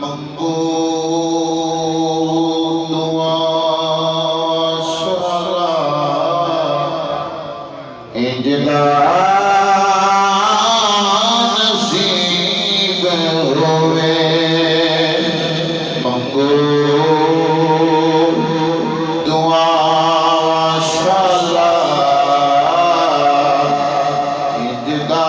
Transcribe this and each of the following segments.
मंगो दुआ सला इजदा नसीब होवे मंगो दुआ सला इजदा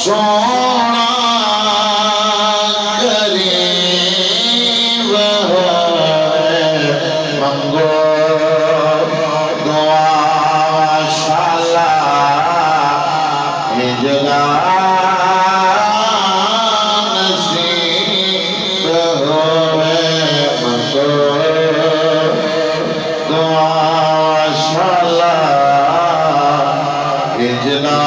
सोना करीब मंगो दुआ शाला इजला नसीब होवे मंगो दुआ शाला इजला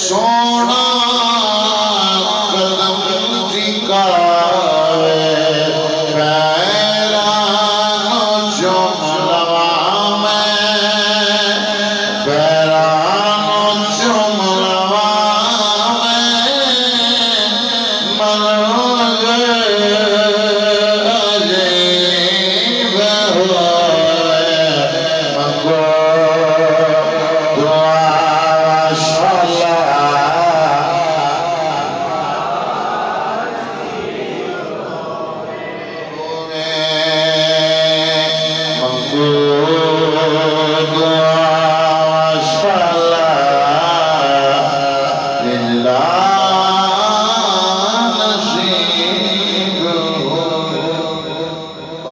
सोना कदम टिकावे पैरानो चुमलवा में पैरानो चुमलवा में मनोज अजीब होए मंगो दुआ शाला दुआ शाला